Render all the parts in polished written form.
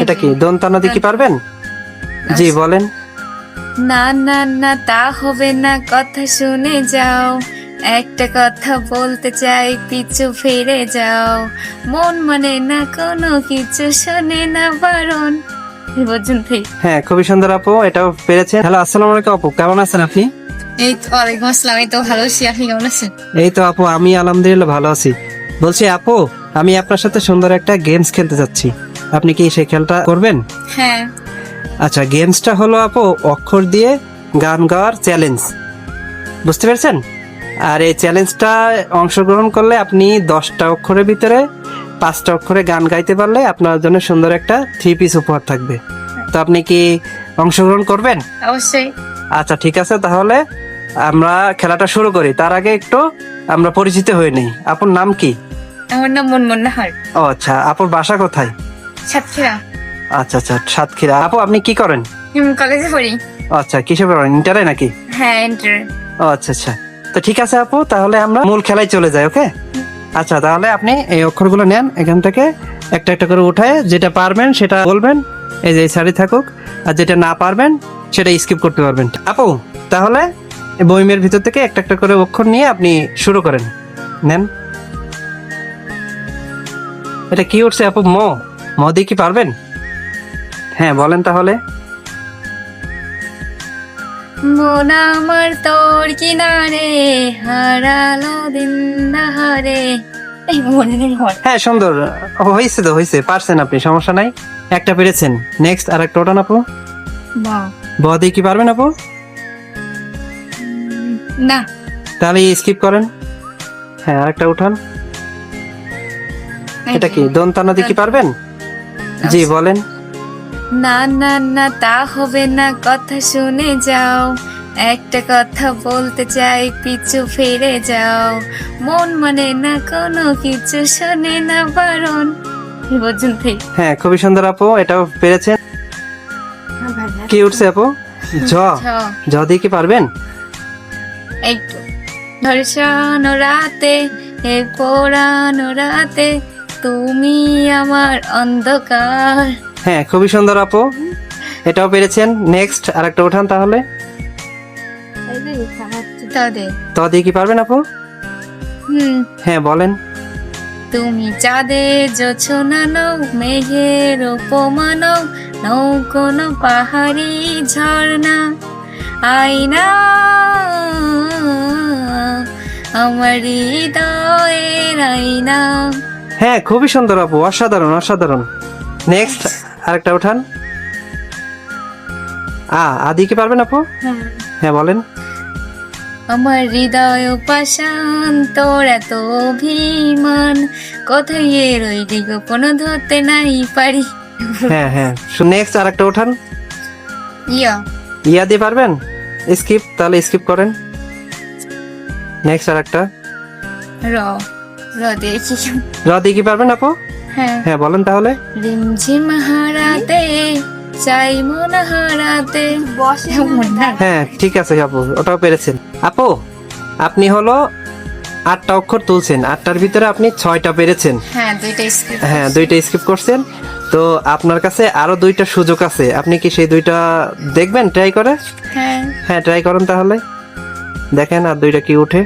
এটা কি দন্তা নদী কি পারবেন? জি বলেন। না না না তা হবে না, কথা শুনে যাও, একটা কথা বলতে চাই পিছু ফিরে যাও, মন মানে না কোনো কিছু শোনে না বারণ। এই পর্যন্ত। হ্যাঁ খুবই সুন্দর আপু, এটাও পেরেছেন। হ্যালো আসসালামু আলাইকুম আপু, কেমন আছেন আপনি? এই তো ওয়ালাইকুম আসসালাম, এই তো ভালো আছি, আপনি কেমন আছেন? এই তো আপু আমি আলহামদুলিল্লাহ ভালো আছি। বলছি আপু, আমি আপনার সাথে সুন্দর একটা গেমস খেলতে যাচ্ছি, আপনি কি সেই খেলটা করবেন? হ্যাঁ। আচ্ছা, গেমসটা হলো আপু অক্ষর দিয়ে গান গাওয়ার চ্যালেঞ্জ, বুঝতে পেরেছেন? আর এই চ্যালেঞ্জটা অংশগ্রহণ করলে আপনি 10টা অক্ষরের ভিতরে 5টা অক্ষরে গান গাইতে পারলে আপনার জন্য সুন্দর একটা 3 পিস উপহার থাকবে। তো আপনি কি অংশগ্রহণ করবেন? অবশ্যই। আচ্ছা ঠিক আছে, তাহলে আমরা খেলাটা শুরু করি। তার আগে একটু আমরা পরিচিত হয়ে নেই। আপনার নাম কি? আমার নাম মনমন নাহার। ও আচ্ছা, আপুর বাসা কোথায়? সাতক্ষীরা। আচ্ছা আচ্ছা, সাতক্ষীরা। আপু আপনি কি করেন? কলেজে পড়ি। ও আচ্ছা, কিসে পড়েন, ইন্টারে নাকি? হ্যাঁ ইন্টার। ও আচ্ছা আচ্ছা, তো ঠিক আছে আপু, তাহলে আমরা মূল খেলায় চলে যাই। ওকে আচ্ছা, তাহলে আপনি এই অক্ষরগুলো নেন, এখান থেকে একটা একটা করে উঠায় যেটা পারবেন সেটা বলবেন, এই যে সারি থাকুক, আর যেটা না পারবেন সেটা স্কিপ করতে পারবেন। আপু তাহলে এই বইমের ভিতর থেকে একটা একটা করে অক্ষর নিয়ে আপনি শুরু করেন, নেন। এটা কি উঠছে আপু? ম। ম দিয়ে কি পারবেন? হ্যাঁ বলেন তাহলে। মন আমার তোর কিনারে হারালো দিন নাহারে। এই মনে নেই আমার। হ্যাঁ সুন্দর হয়েছে, তো হয়েছে, পারছেন আপনি, সমস্যা নাই, একটা পেরেছেন। নেক্সট আর একটা ওঠান আপু। বাহ। ব দিয়ে কি পারবেন আপু? না। তাহলে স্কিপ করেন। হ্যাঁ আরেকটা উঠান। এটা কি দন্তা নদী কি পারবেন? জি বলেন। না না না তা হবে না, কথা শুনে যাও, একটা কথা বলতে চাই পিছু ফিরে যাও, মন মানে না কোনো কিছু শোনে না বারণ। এই পর্যন্ত। হ্যাঁ খুবই সুন্দর আপু, এটাও পেরেছেন। কি উঠছে আপু? ঝ। ঝ দিয়ে কি পারবেন? একটু ধর্ষণ রাতে, এ পোড়ানো রাতে, তুমি আমার অন্ধকার। হ্যাঁ খুবই সুন্দর আপু, এটাও পেরেছেন। নেক্সট আর একটা উঠান তাহলে। তাদের। ত দিয়ে কি পারবেন আপু? হ্যাঁ বলেন। তুমি চাঁদের জোছনা নও, মেঘের উপমা নও, নও কোনো পাহাড়ি ঝর্ণা, আয়না আমার হৃদয়ের আয়না। হ্যাঁ খুবই সুন্দর আপু, অসাধারণ অসাধারণ। নেক্সট আরেকটা উঠান। আদি কি পারবেন আপু? হ্যাঁ বলেন। আমার হৃদয় পাষাণ, তোর এত অভিমান, কোথায় রইলি গোপন ধরতে নাই পারি। হ্যাঁ হ্যাঁ, নেক্সট আরেকটা উঠান। ইয়া। ইয়া দিয়ে পারবেন? স্কিপ, তাহলে স্কিপ করেন। নেক্সট আরেকটা। র। র দেখি। র দিয়ে কি পারবেন আপু? হ্যাঁ। হ্যাঁ বলেন তাহলে। রিমঝিম হারাতে, চাই মন হারাতে, বসে। হ্যাঁ ঠিক আছে আপু, ওটাও পেরেছেন। আপু আপনি হলো 8টা অক্ষর তুলছেন, 8টার ভিতরে আপনি 6টা পেরেছেন। হ্যাঁ দুইটা স্কিপ। হ্যাঁ 2টা স্কিপ করছেন, তো আপনার কাছে আরো 2টা সুযোগ আছে, আপনি কি সেই 2টা দেখবেন ট্রাই করে? হ্যাঁ। হ্যাঁ ট্রাই করেন তাহলে, দেখেন আর 2টা কি উঠে।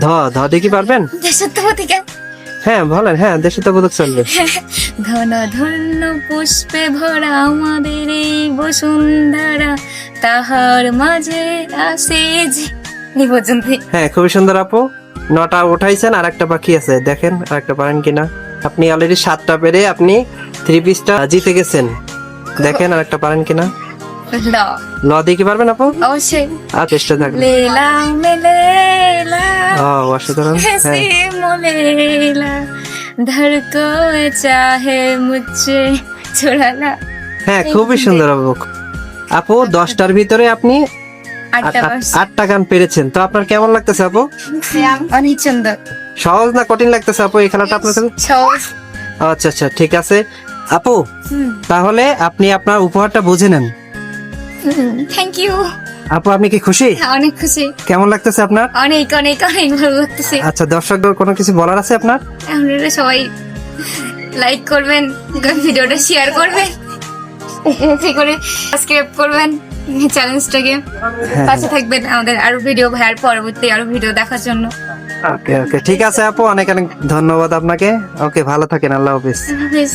ধ। ধ দিয়ে কি পারবেন? দেশাত্মবোধিকা। হ্যাঁ বলেন। হ্যাঁ দেশাত্মবোধক চলবে। ঘন ধন্য পুষ্পে ভরা আমাদের এই বসুন্ধরা, তাহার মাঝে আসে যে। এই পর্যন্ত। হ্যাঁ খুবই সুন্দর আপু, 9টা উঠাইছেন, আর একটা বাকি আছে, দেখেন আর একটা পারেন কিনা। আপনি অলরেডি 7টা পেরে আপনি 3 পিসটা জিতে গেছেন, দেখেন আর একটা পারেন কিনা। ল। ল দিয়ে কি পারবেন আপু? অবশ্যই। আর চেষ্টা থাকবে। লেলা মেলেলা, ও অসাধারণ। হ্যাঁ ऐसी मुलेला, धड़को चाहे मुझे चुराना। হ্যাঁ খুবই সুন্দর আপু। আপু 10টার ভিতরে আপনি 8টা গান পেরেছেন, তো আপনার কেমন লাগতেছে আপু? অনেক সুন্দর। সহজ না কঠিন লাগতেছে আপু এই খেলাটা আপনার কাছে? সহজ। আচ্ছা আচ্ছা ঠিক আছে আপু, তাহলে আপনি আপনার উপহারটা বুঝে নেন। থ্যাংক ইউ আপু আপনি কি খুশি? অনেক খুশি। কেমন লাগতেছে আপনার? অনেক অনেক অনেক ভালো লাগতেছে। আচ্ছা দর্শকদের কোনো কিছু বলার আছে আপনার? আপনারা সবাই লাইক করবেন, ভিডিওটা শেয়ার করবেন, এতে করে সাবস্ক্রাইব করবেন চ্যানেলটাকে, পাশে থাকবেন আমাদের আরো ভিডিও ভাইয়ার পরবর্তী আরো ভিডিও দেখার জন্য। ওকে ওকে, ঠিক আছে আপু, অনেক অনেক ধন্যবাদ আপনাকে। ওকে, ভালো থাকেন, আল্লাহ হাফিজ। হাফেজ।